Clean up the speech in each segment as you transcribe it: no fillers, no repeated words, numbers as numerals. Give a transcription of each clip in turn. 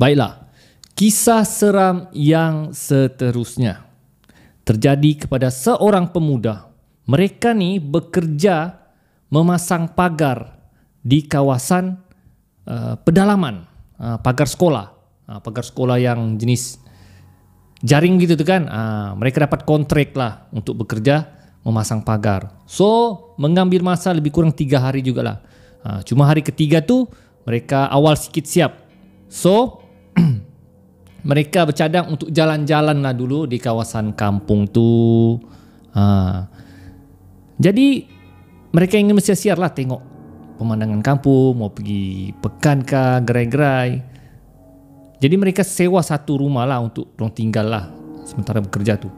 Baiklah, kisah seram yang seterusnya terjadi kepada seorang pemuda. Mereka ni bekerja memasang pagar di kawasan pedalaman, pagar sekolah. Pagar sekolah yang jenis jaring gitu tu kan. Mereka dapat kontrak lah untuk bekerja memasang pagar. So, mengambil masa lebih kurang 3 hari jugalah. Cuma hari ketiga tu mereka awal sikit siap. So, mereka bercadang untuk jalan-jalan lah dulu di kawasan kampung tu. Jadi mereka ingin bersiar-siar lah tengok pemandangan kampung, mau pergi pekan kah, gerai-gerai. Jadi mereka sewa satu rumah lah untuk dorang tinggal lah sementara bekerja tu.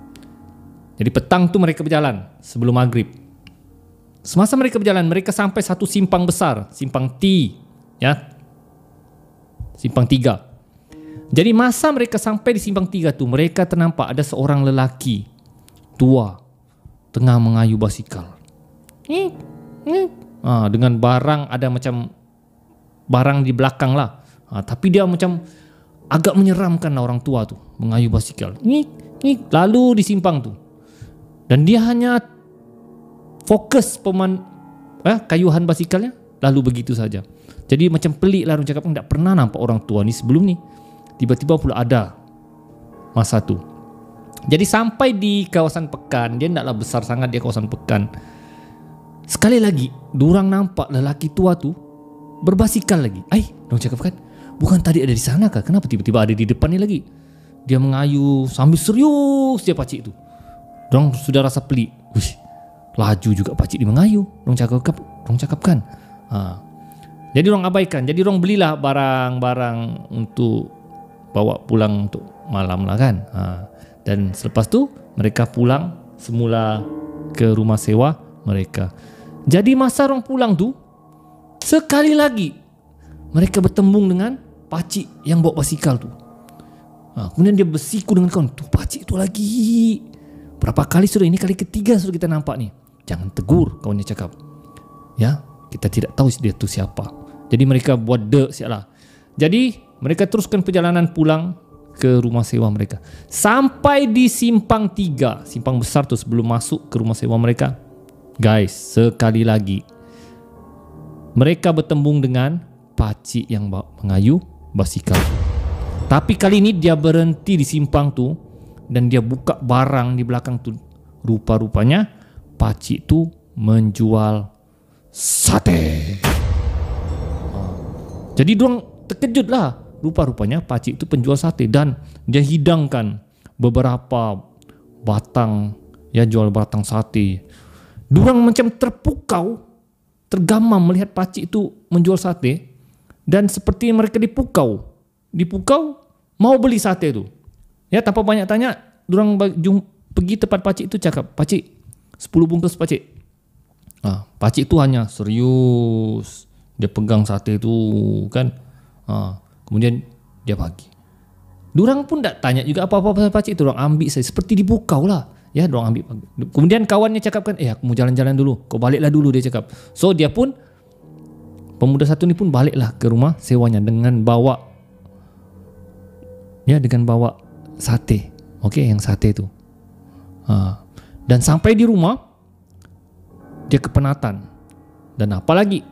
Jadi petang tu mereka berjalan sebelum maghrib. Semasa mereka berjalan, mereka sampai satu simpang besar, simpang T, ya. Simpang 3. Jadi masa mereka sampai di simpang 3 tu, mereka ternampak ada seorang lelaki tua tengah mengayuh basikal. Dengan barang, ada macam barang di belakang lah. Tapi dia macam agak menyeramkan lah orang tua tu mengayuh basikal. Lalu di simpang tu. Dan dia hanya fokus kayuhan basikalnya, lalu begitu saja. Jadi macam pelik lah orang cakap, tak pernah nampak orang tua ni sebelum ni. Tiba-tiba pula ada masa tu. Jadi sampai di kawasan pekan, dia taklah besar sangat, dia kawasan pekan. Sekali lagi, diorang nampak lelaki tua tu berbasikal lagi. Diorang cakap kan, bukan tadi ada di sana kah? Kenapa tiba-tiba ada di depan ni lagi? Dia mengayuh sambil serius dia pakcik tu. Diorang sudah rasa pelik. Laju juga pakcik dia mengayuh. Diorang cakap kan. Jadi diorang abaikan. Jadi diorang belilah barang-barang untuk bawa pulang untuk malam lah kan. Dan selepas tu mereka pulang semula ke rumah sewa mereka. Jadi masa orang pulang tu, sekali lagi mereka bertembung dengan pakcik yang bawa basikal tu. Kemudian dia bersiku dengan kawan, tu pakcik tu lagi. Berapa kali sudah, ini kali ketiga sudah kita nampak ni. Jangan tegur, kawannya cakap. Ya, kita tidak tahu dia tu siapa. Jadi mereka buat sialah. Jadi mereka teruskan perjalanan pulang ke rumah sewa mereka. Sampai di simpang 3, simpang besar tu sebelum masuk ke rumah sewa mereka. Guys, sekali lagi mereka bertembung dengan pakcik yang mengayuh basikal. Tapi kali ini dia berhenti di simpang tu dan dia buka barang di belakang tu. Rupa-rupanya pakcik tu menjual sate. Jadi diorang terkejut lah. Rupa-rupanya pakcik tu penjual sate dan dia hidangkan beberapa batang, ya, jual batang sate. Diorang macam terpukau, tergamam melihat pakcik tu menjual sate dan seperti mereka dipukau mau beli sate tu. Ya, tanpa banyak tanya, diorang pergi tempat pakcik tu cakap, "Pakcik, 10 bungkus pakcik." Pakcik tu hanya serius. Dia pegang sate tu kan. Kemudian dia bagi. Diorang pun tak tanya juga apa-apa pasal pakcik tu. Diorang ambil saja seperti dibukau lah. Ya, diorang ambil. Kemudian kawannya cakapkan, aku mau jalan-jalan dulu. Kau baliklah dulu, dia cakap. So dia pun, pemuda satu ni pun baliklah ke rumah sewanya dengan bawa sate. Okey, yang sate tu. Dan sampai di rumah dia kepenatan. Dan apa lagi?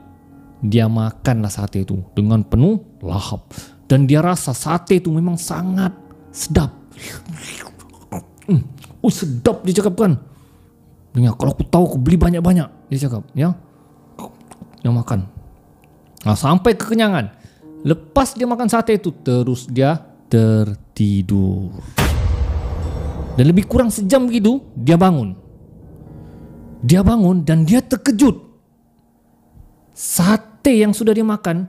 Dia makanlah sate itu dengan penuh lahap. Dan dia rasa sate itu memang sangat sedap. Sedap, dia cakap kan. Kalau aku tahu aku beli banyak-banyak, dia cakap. Ya, dia makan. Sampai kekenyangan. Lepas dia makan sate itu, terus dia tertidur. Dan lebih kurang sejam begitu, dia bangun. Dia bangun dan dia terkejut. Sate yang sudah dia makan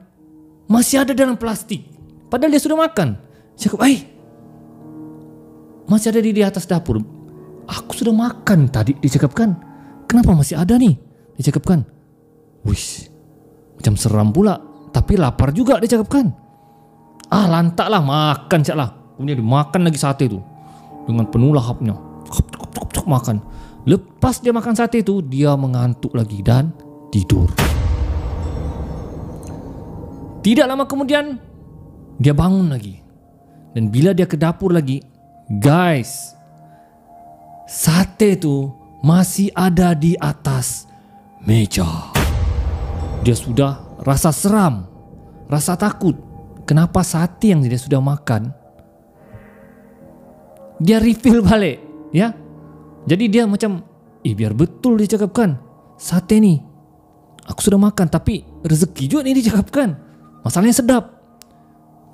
masih ada dalam plastik. Padahal dia sudah makan. Dia cakap, masih ada di atas dapur. Aku sudah makan tadi, dia cakap kan. Kenapa masih ada nih? Dia cakap kan. Macam seram pula. Tapi lapar juga, dia cakap kan. Lantaklah makan caklah. Kemudian dia makan lagi sate tu dengan penuh lahapnya. Makan. Lepas dia makan sate tu, dia mengantuk lagi dan tidur. Tidak lama kemudian dia bangun lagi. Dan bila dia ke dapur lagi, guys, sate tu masih ada di atas meja. Dia sudah rasa seram, rasa takut. Kenapa sate yang dia sudah makan, dia refill balik, ya? Jadi dia macam, biar betul dia cakapkan, sate ni aku sudah makan, tapi rezeki juga ni dia cakapkan. Masalahnya sedap.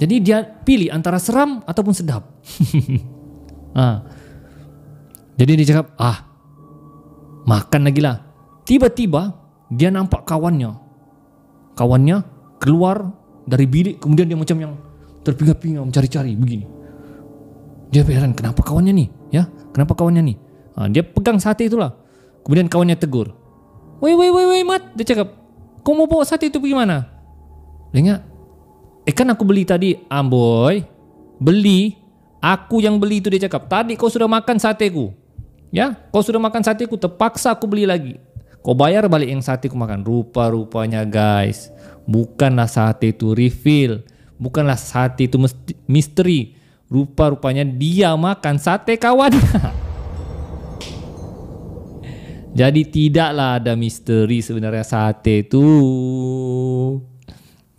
Jadi dia pilih antara seram ataupun sedap. Jadi dia cakap, makan lagi lah. Tiba-tiba dia nampak kawannya keluar dari bilik. Kemudian dia macam yang terpinga-pinga mencari-cari begini. Dia heran, kenapa kawannya ni? Ya, kenapa kawannya ni? Dia pegang sate itulah. Kemudian kawannya tegur. Woi Mat, dia cakap, kau mau bawa sate itu pergi mana? Dia ingat, kan aku beli tadi. Boy, beli? Aku yang beli itu, dia cakap. Tadi kau sudah makan sateku. Ya, kau sudah makan sateku, terpaksa aku beli lagi. Kau bayar balik yang sate ku makan. Rupa-rupanya guys, bukanlah sate itu refill, bukanlah sate itu misteri. Rupa-rupanya dia makan sate kawan. Jadi tidaklah ada misteri sebenarnya sate itu.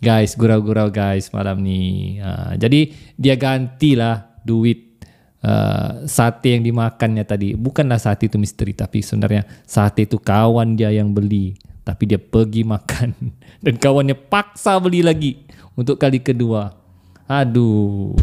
Guys, gurau-gurau guys malam ni. Jadi dia gantilah duit sate yang dimakannya tadi. Bukanlah sate itu misteri, tapi sebenarnya sate itu kawan dia yang beli. Tapi dia pergi makan dan kawannya paksa beli lagi untuk kali kedua. Aduh.